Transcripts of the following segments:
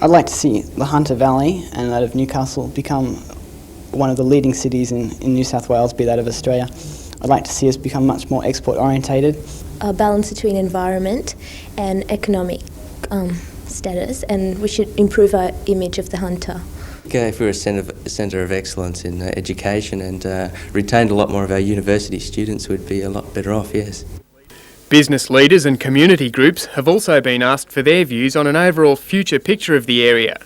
I'd like to see the Hunter Valley and that of Newcastle become one of the leading cities in New South Wales, be that of Australia. I'd like to see us become much more export orientated. A balance between environment and economic status, and we should improve our image of the hunter. If we were a centre of excellence in education and retained a lot more of our university students, we'd be a lot better off, yes. Business leaders and community groups have also been asked for their views on an overall future picture of the area.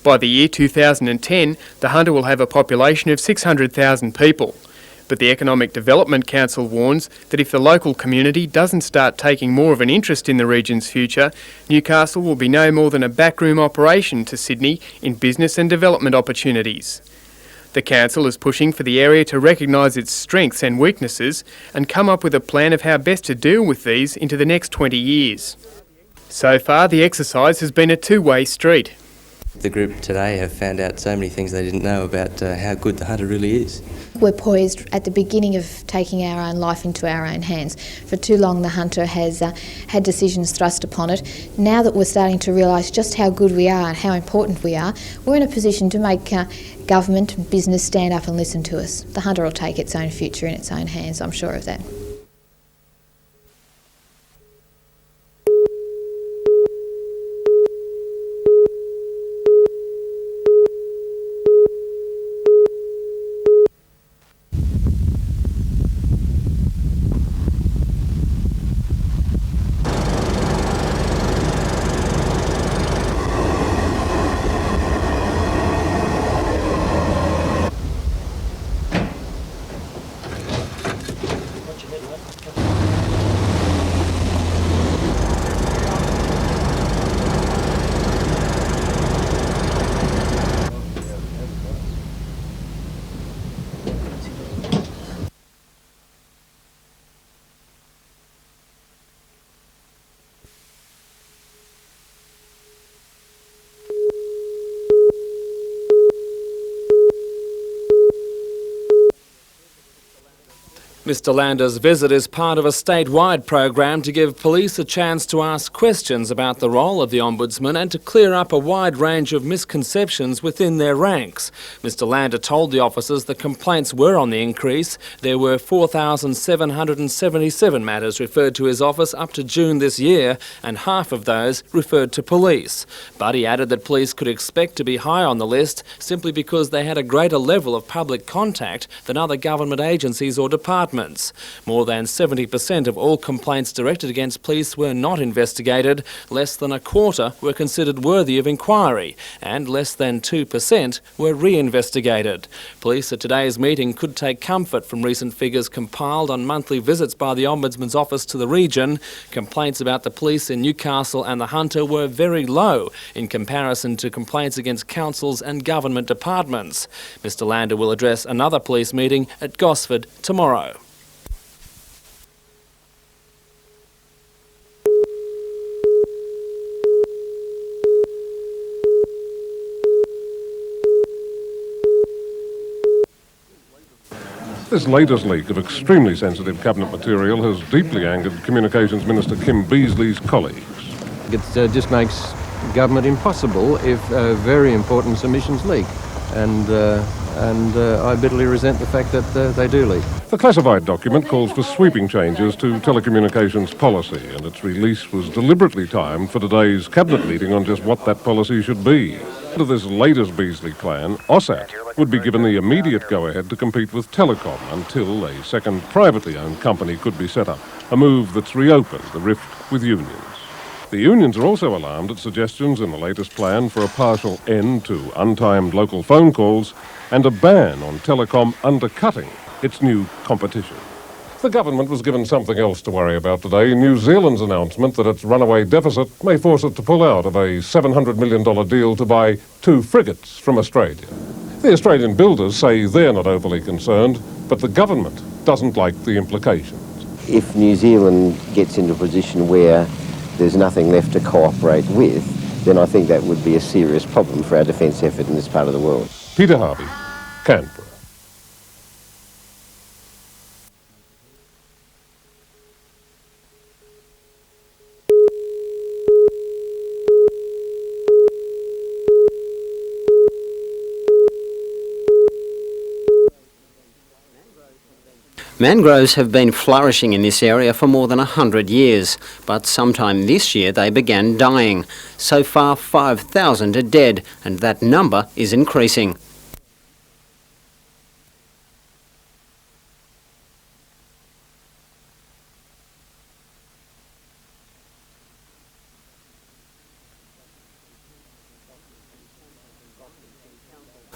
By the year 2010, the Hunter will have a population of 600,000 people. But the Economic Development Council warns that if the local community doesn't start taking more of an interest in the region's future, Newcastle will be no more than a backroom operation to Sydney in business and development opportunities. The council is pushing for the area to recognise its strengths and weaknesses and come up with a plan of how best to deal with these into the next 20 years. So far, the exercise has been a two-way street. The group today have found out so many things they didn't know about how good the Hunter really is. We're poised at the beginning of taking our own life into our own hands. For too long the Hunter has had decisions thrust upon it. Now that we're starting to realise just how good we are and how important we are, we're in a position to make government and business stand up and listen to us. The Hunter will take its own future in its own hands, I'm sure of that. Mr Lander's visit is part of a statewide program to give police a chance to ask questions about the role of the Ombudsman and to clear up a wide range of misconceptions within their ranks. Mr Lander told the officers the complaints were on the increase. There were 4,777 matters referred to his office up to June this year, and half of those referred to police. But he added that police could expect to be high on the list simply because they had a greater level of public contact than other government agencies or departments. More than 70% of all complaints directed against police were not investigated, less than a quarter were considered worthy of inquiry, and less than 2% were re-investigated. Police at today's meeting could take comfort from recent figures compiled on monthly visits by the Ombudsman's office to the region. Complaints about the police in Newcastle and the Hunter were very low in comparison to complaints against councils and government departments. Mr Lander will address another police meeting at Gosford tomorrow. This latest leak of extremely sensitive cabinet material has deeply angered Communications Minister Kim Beazley's colleagues. It just makes government impossible if very important submissions leak, and I bitterly resent the fact that they do leak. The classified document calls for sweeping changes to telecommunications policy, and its release was deliberately timed for today's cabinet meeting on just what that policy should be. Under this latest Beazley plan, AUSAT would be given the immediate go-ahead to compete with Telecom until a second privately owned company could be set up, a move that's reopened the rift with unions. The unions are also alarmed at suggestions in the latest plan for a partial end to untimed local phone calls and a ban on Telecom undercutting its new competition. The government was given something else to worry about today. New Zealand's announcement that its runaway deficit may force it to pull out of a $700 million deal to buy 2 frigates from Australia. The Australian builders say they're not overly concerned, but the government doesn't like the implications. If New Zealand gets into a position where there's nothing left to cooperate with, then I think that would be a serious problem for our defence effort in this part of the world. Peter Harvey, Canberra. Mangroves have been flourishing in this area for more than 100 years, but sometime this year they began dying. So far, 5,000 are dead, and that number is increasing.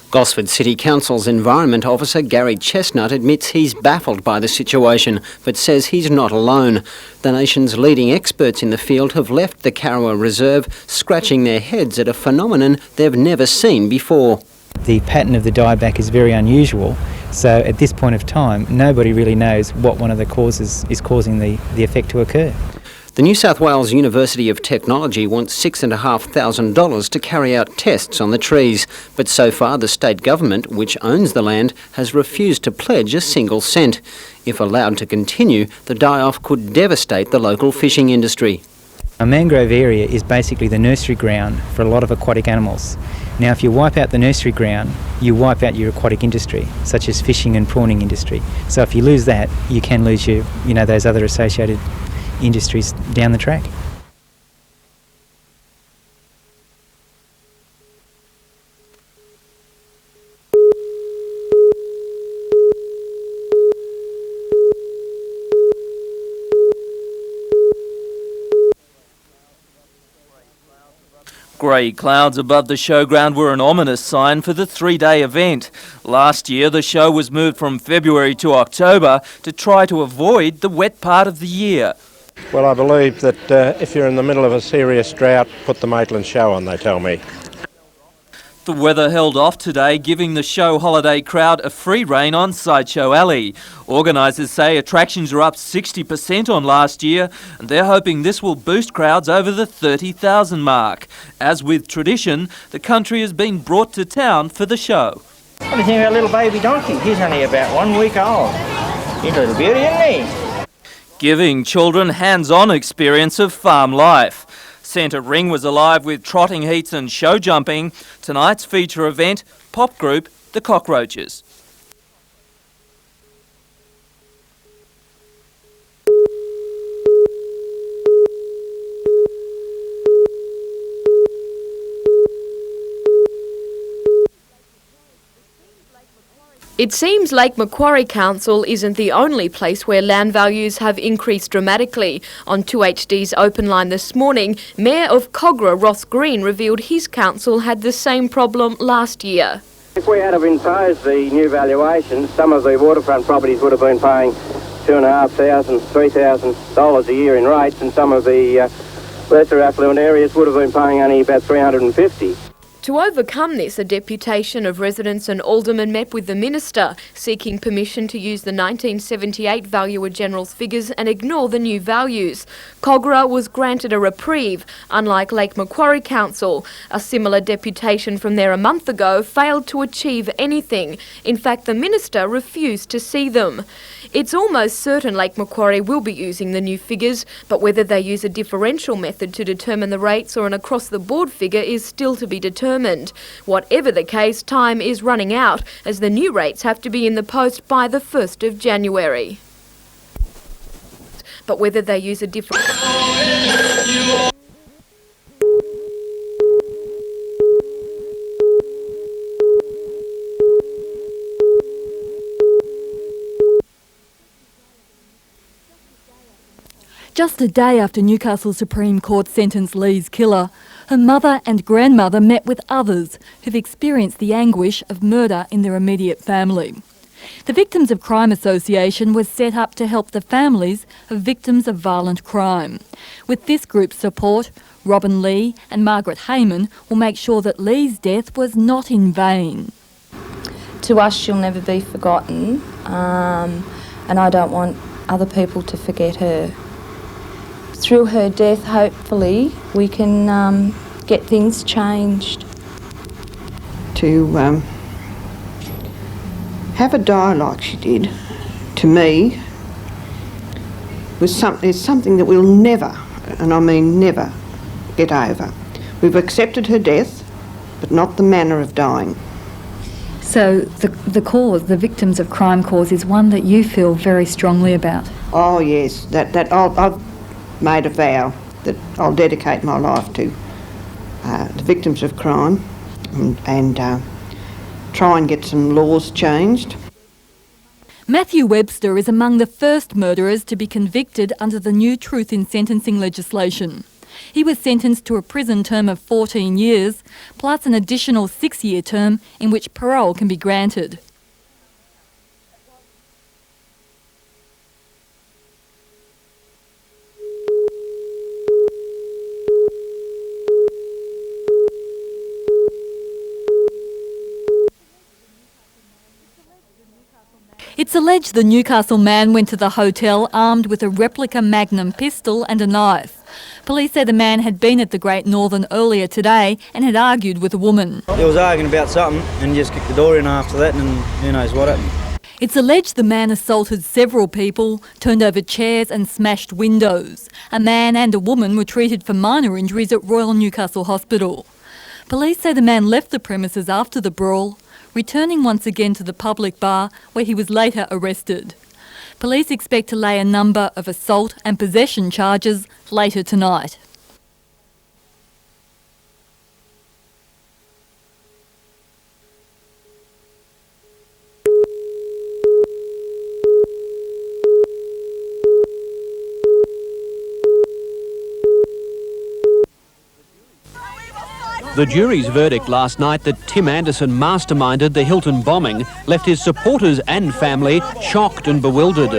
Gosford City Council's Environment Officer Gary Chestnut admits he's baffled by the situation, but says he's not alone. The nation's leading experts in the field have left the Kogarah Reserve scratching their heads at a phenomenon they've never seen before. The pattern of the dieback is very unusual, so at this point of time nobody really knows what one of the causes is causing the effect to occur. The New South Wales University of Technology wants $6,500 to carry out tests on the trees, but so far the state government, which owns the land, has refused to pledge a single cent. If allowed to continue, the die-off could devastate the local fishing industry. A mangrove area is basically the nursery ground for a lot of aquatic animals. Now, if you wipe out the nursery ground, you wipe out your aquatic industry, such as fishing and prawning industry. So if you lose that, you can lose those other associated industries down the track. Grey clouds above the showground were an ominous sign for the three-day event. Last year, the show was moved from February to October to try to avoid the wet part of the year. Well, I believe that if you're in the middle of a serious drought, put the Maitland Show on, they tell me. The weather held off today, giving the show holiday crowd a free rein on Sideshow Alley. Organisers say attractions are up 60% on last year, and they're hoping this will boost crowds over the 30,000 mark. As with tradition, the country has been brought to town for the show. What do you think of our little baby donkey? He's only about 1 week old. He's a little beauty, isn't he? Giving children hands-on experience of farm life. Centre Ring was alive with trotting heats and show jumping. Tonight's feature event, pop group The Cockroaches. It seems like Macquarie Council isn't the only place where land values have increased dramatically. On 2HD's Open Line this morning, Mayor of Kogarah, Ross Green, revealed his council had the same problem last year. If we had imposed the new valuation, some of the waterfront properties would have been paying $2,500, $3,000 a year in rates, and some of the lesser affluent areas would have been paying only about $350. To overcome this, a deputation of residents and aldermen met with the minister, seeking permission to use the 1978 Valuer General's figures and ignore the new values. Kogarah was granted a reprieve, unlike Lake Macquarie Council. A similar deputation from there a month ago failed to achieve anything. In fact, the minister refused to see them. It's almost certain Lake Macquarie will be using the new figures, but whether they use a differential method to determine the rates or an across-the-board figure is still to be determined. Whatever the case, time is running out, as the new rates have to be in the post by the 1st of January. But whether they use a different... Just a day after Newcastle Supreme Court sentenced Lee's killer, her mother and grandmother met with others who've experienced the anguish of murder in their immediate family. The Victims of Crime Association was set up to help the families of victims of violent crime. With this group's support, Robin Lee and Margaret Heyman will make sure that Lee's death was not in vain. To us, she'll never be forgotten, and I don't want other people to forget her. Through her death, hopefully, we can get things changed. To have her die like she did, to me, is something that we'll never, and I mean never, get over. We've accepted her death, but not the manner of dying. So the cause, the victims of crime cause, is one that you feel very strongly about. Oh yes, I've made a vow that I'll dedicate my life to the victims of crime and try and get some laws changed. Matthew Webster is among the first murderers to be convicted under the new truth in sentencing legislation. He was sentenced to a prison term of 14 years, plus an additional 6-year term in which parole can be granted. It's alleged the Newcastle man went to the hotel armed with a replica Magnum pistol and a knife. Police say the man had been at the Great Northern earlier today and had argued with a woman. He was arguing about something and just kicked the door in after that, and who knows what happened. It's alleged the man assaulted several people, turned over chairs and smashed windows. A man and a woman were treated for minor injuries at Royal Newcastle Hospital. Police say the man left the premises after the brawl, returning once again to the public bar where he was later arrested. Police expect to lay a number of assault and possession charges later tonight. The jury's verdict last night that Tim Anderson masterminded the Hilton bombing left his supporters and family shocked and bewildered.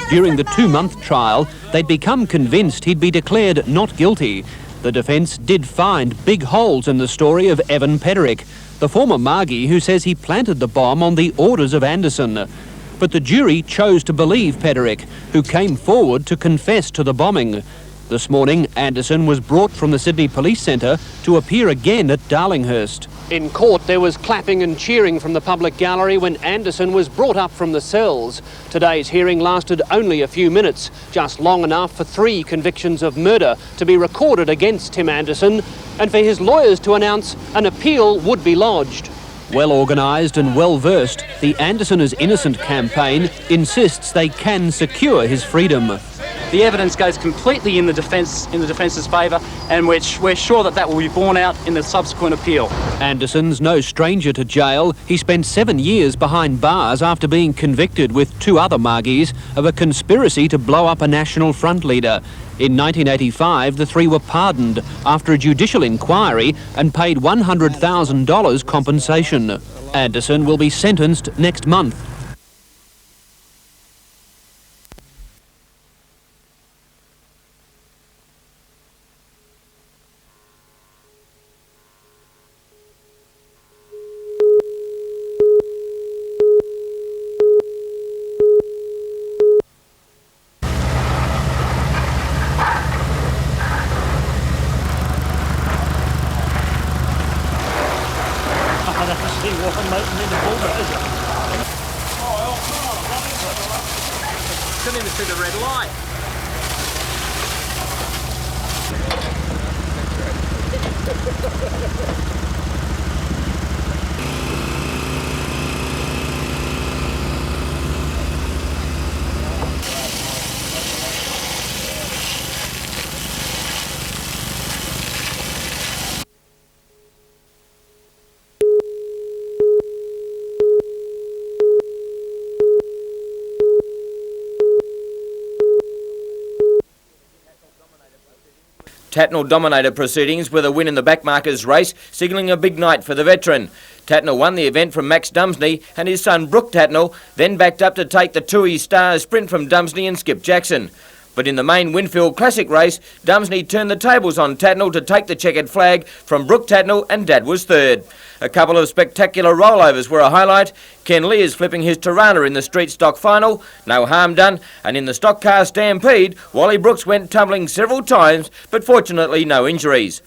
During the 2-month trial, they'd become convinced he'd be declared not guilty. The defence did find big holes in the story of Evan Pederick, the former Margie who says he planted the bomb on the orders of Anderson. But the jury chose to believe Pederick, who came forward to confess to the bombing. This morning, Anderson was brought from the Sydney Police Centre to appear again at Darlinghurst. In court, there was clapping and cheering from the public gallery when Anderson was brought up from the cells. Today's hearing lasted only a few minutes, just long enough for 3 convictions of murder to be recorded against Tim Anderson and for his lawyers to announce an appeal would be lodged. Well organised and well versed, the Anderson is Innocent campaign insists they can secure his freedom. The evidence goes completely in the defence's favour, and we're sure that will be borne out in the subsequent appeal. Anderson's no stranger to jail. He spent 7 years behind bars after being convicted with 2 other Margies of a conspiracy to blow up a National Front leader. In 1985, the 3 were pardoned after a judicial inquiry and paid $100,000 compensation. Anderson will be sentenced next month. Couldn't even see the red light. Tatnall dominated proceedings with a win in the backmarkers race, signalling a big night for the veteran. Tatnall won the event from Max Dumsney, and his son Brooke Tatnall then backed up to take the Toohey Stars sprint from Dumsney and Skip Jackson. But in the main Winfield Classic race, Dumsney turned the tables on Tatnall to take the checkered flag from Brooke Tatnall, and Dad was third. A couple of spectacular rollovers were a highlight. Ken Lears flipping his Tirana in the street stock final, no harm done, and in the stock car stampede, Wally Brooks went tumbling several times, but fortunately no injuries.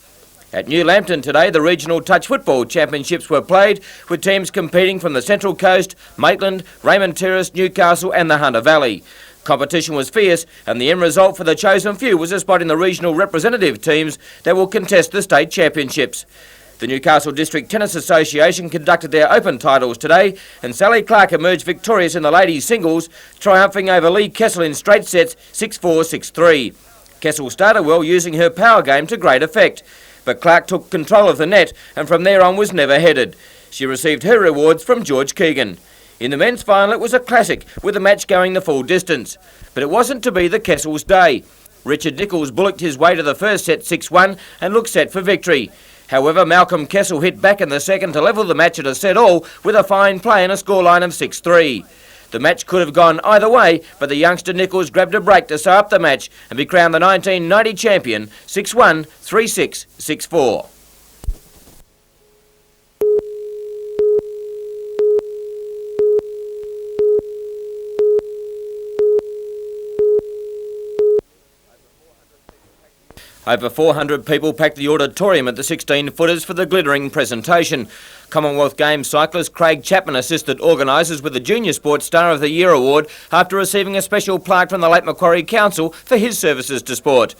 At New Lambton today, the regional touch football championships were played, with teams competing from the Central Coast, Maitland, Raymond Terrace, Newcastle and the Hunter Valley. Competition was fierce, and the end result for the chosen few was a spot in the regional representative teams that will contest the state championships. The Newcastle District Tennis Association conducted their open titles today, and Sally Clark emerged victorious in the ladies' singles, triumphing over Lee Kessel in straight sets 6-4, 6-3. Kessel started well, using her power game to great effect, but Clark took control of the net and from there on was never headed. She received her rewards from George Keegan. In the men's final it was a classic, with the match going the full distance. But it wasn't to be the Kessel's day. Richard Nichols bullocked his way to the first set 6-1 and looked set for victory. However, Malcolm Kessel hit back in the second to level the match at a set all with a fine play and a scoreline of 6-3. The match could have gone either way, but the youngster Nichols grabbed a break to sew up the match and be crowned the 1990 champion 6-1, 3-6, 6-4. Over 400 people packed the auditorium at the 16-footers for the glittering presentation. Commonwealth Games cyclist Craig Chapman assisted organisers with the Junior Sports Star of the Year award after receiving a special plaque from the late Macquarie Council for his services to sport.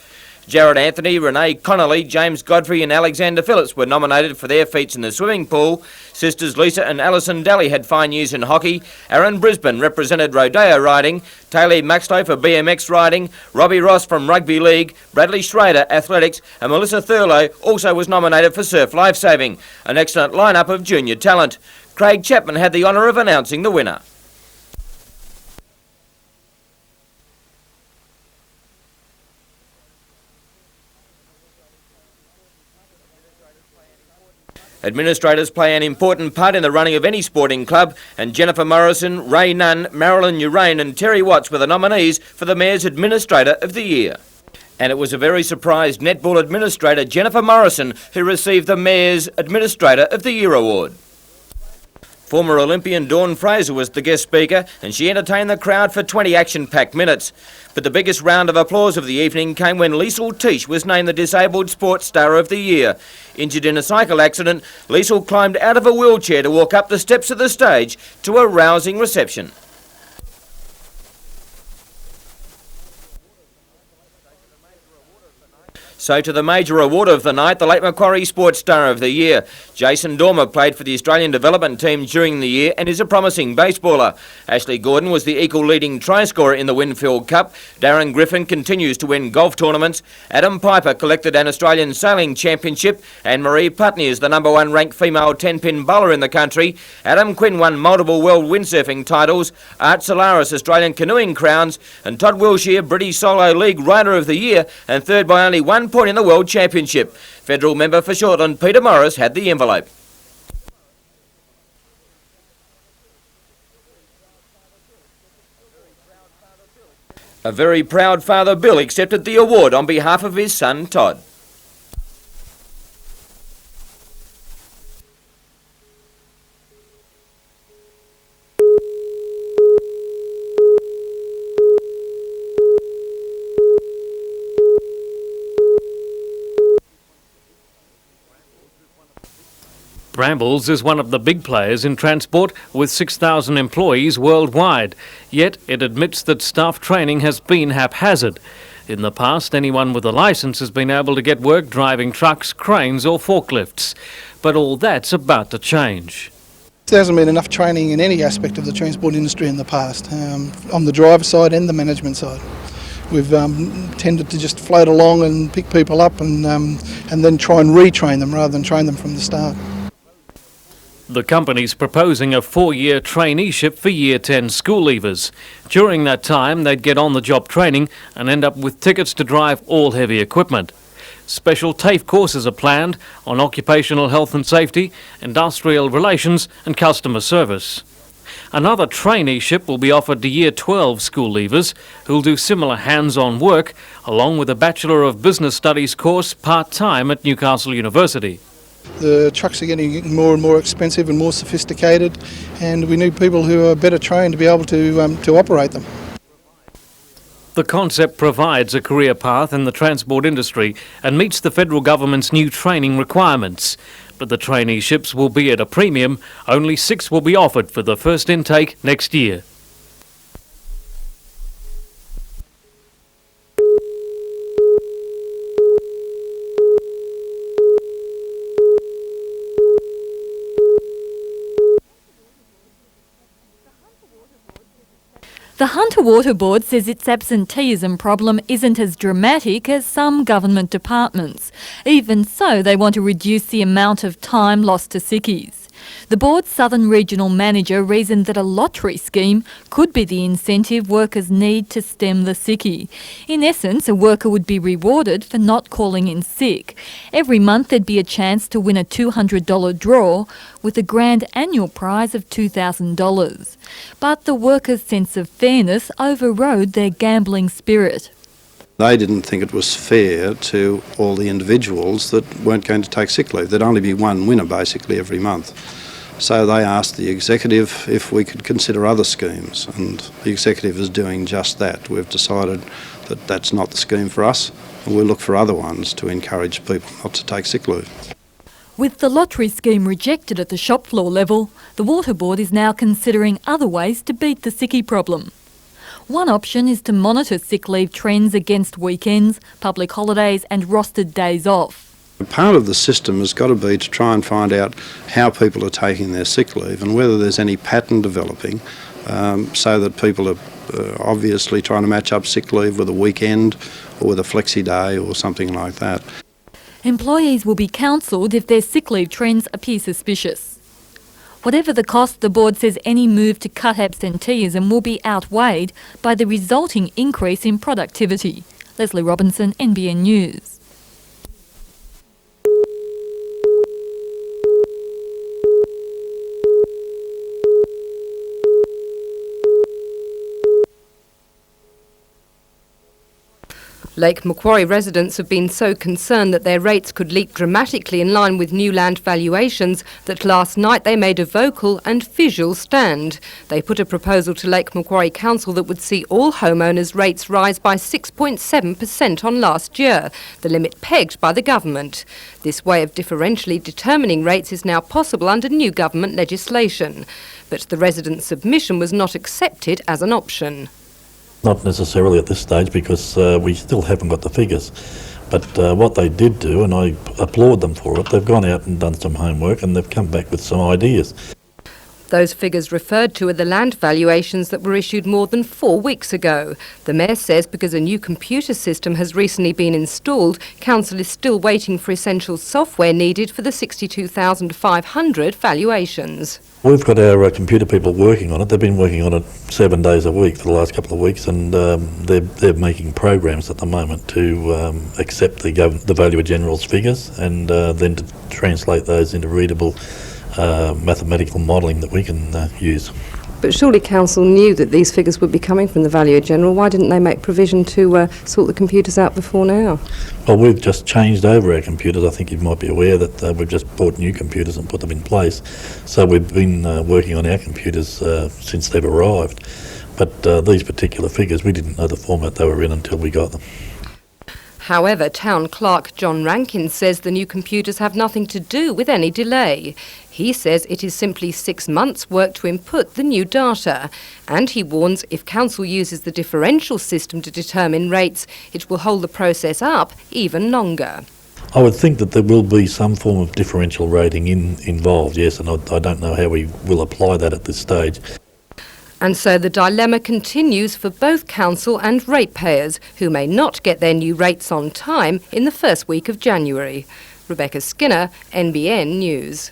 Jared Anthony, Renee Connolly, James Godfrey and Alexander Phillips were nominated for their feats in the swimming pool. Sisters Lisa and Alison Daly had fine years in hockey. Aaron Brisbane represented rodeo riding. Taylor Maxlow for BMX riding. Robbie Ross from rugby league. Bradley Schrader, athletics. And Melissa Thurlow also was nominated for surf lifesaving. An excellent lineup of junior talent. Craig Chapman had the honour of announcing the winner. Administrators play an important part in the running of any sporting club, and Jennifer Morrison, Ray Nunn, Marilyn Urain and Terry Watts were the nominees for the Mayor's Administrator of the Year. And it was a very surprised netball administrator, Jennifer Morrison, who received the Mayor's Administrator of the Year award. Former Olympian Dawn Fraser was the guest speaker, and she entertained the crowd for 20 action-packed minutes. But the biggest round of applause of the evening came when Liesl Tisch was named the Disabled Sports Star of the Year. Injured in a cycle accident, Liesl climbed out of a wheelchair to walk up the steps of the stage to a rousing reception. So to the major award of the night, the late Macquarie Sports Star of the Year. Jason Dormer played for the Australian development team during the year and is a promising baseballer. Ashley Gordon was the equal leading try scorer in the Winfield Cup. Darren Griffin continues to win golf tournaments. Adam Piper collected an Australian sailing championship, and Marie Putney is the #1 ranked female 10-pin bowler in the country. Adam Quinn won multiple world windsurfing titles. Art Solaris Australian canoeing crowns, and Todd Wilshire British Solo League Rider of the Year, and third by only 1 point in the World Championship. Federal member for Shortland Peter Morris had the envelope. A very proud father Bill accepted the award on behalf of his son Todd. Brambles is one of the big players in transport with 6,000 employees worldwide, yet it admits that staff training has been haphazard. In the past, anyone with a licence has been able to get work driving trucks, cranes or forklifts, but all that's about to change. There hasn't been enough training in any aspect of the transport industry in the past, on the driver side and the management side. We've tended to just float along and pick people up and then try and retrain them rather than train them from the start. The company's proposing a 4-year traineeship for Year 10 school leavers. During that time, they'd get on-the-job training and end up with tickets to drive all heavy equipment. Special TAFE courses are planned on occupational health and safety, industrial relations and customer service. Another traineeship will be offered to Year 12 school leavers who'll do similar hands-on work along with a Bachelor of Business Studies course part-time at Newcastle University. The trucks are getting more and more expensive and more sophisticated, and we need people who are better trained to be able to operate them. The concept provides a career path in the transport industry and meets the federal government's new training requirements. But the traineeships will be at a premium. Only 6 will be offered for the first intake next year. The Hunter Water Board says its absenteeism problem isn't as dramatic as some government departments. Even so, they want to reduce the amount of time lost to sickies. The board's Southern Regional Manager reasoned that a lottery scheme could be the incentive workers need to stem the sickie. In essence, a worker would be rewarded for not calling in sick. Every month there'd be a chance to win a $200 draw with a grand annual prize of $2,000. But the workers' sense of fairness overrode their gambling spirit. They didn't think it was fair to all the individuals that weren't going to take sick leave. There'd only be one winner basically every month. So they asked the executive if we could consider other schemes, and the executive is doing just that. We've decided that that's not the scheme for us, and we'll look for other ones to encourage people not to take sick leave. With the lottery scheme rejected at the shop floor level, the Water Board is now considering other ways to beat the sickie problem. One option is to monitor sick leave trends against weekends, public holidays and rostered days off. Part of the system has got to be to try and find out how people are taking their sick leave and whether there's any pattern developing, so that people are obviously trying to match up sick leave with a weekend or with a flexi day or something like that. Employees will be counselled if their sick leave trends appear suspicious. Whatever the cost, the board says any move to cut absenteeism will be outweighed by the resulting increase in productivity. Leslie Robinson, NBN News. Lake Macquarie residents have been so concerned that their rates could leap dramatically in line with new land valuations that last night they made a vocal and visual stand. They put a proposal to Lake Macquarie Council that would see all homeowners' rates rise by 6.7% on last year, the limit pegged by the government. This way of differentially determining rates is now possible under new government legislation. But the residents' submission was not accepted as an option. Not necessarily at this stage, because we still haven't got the figures. But what they did do, and I applaud them for it, they've gone out and done some homework and they've come back with some ideas. Those figures referred to are the land valuations that were issued more than 4 weeks ago. The Mayor says because a new computer system has recently been installed, Council is still waiting for essential software needed for the 62,500 valuations. We've got our computer people working on it. They've been working on it 7 days a week for the last couple of weeks, and they're making programs at the moment to accept the Valuer General's figures and then to translate those into readable mathematical modelling that we can use. But surely Council knew that these figures would be coming from the Valuer General. Why didn't they make provision to sort the computers out before now? Well, we've just changed over our computers. I think you might be aware that we've just bought new computers and put them in place. So we've been working on our computers since they've arrived. But these particular figures, we didn't know the format they were in until we got them. However, Town Clerk John Rankin says the new computers have nothing to do with any delay. He says it is simply 6 months' work to input the new data. And he warns if Council uses the differential system to determine rates, it will hold the process up even longer. I would think that there will be some form of differential rating involved, yes, and I don't know how we will apply that at this stage. And so the dilemma continues for both Council and ratepayers, who may not get their new rates on time in the first week of January. Rebecca Skinner, NBN News.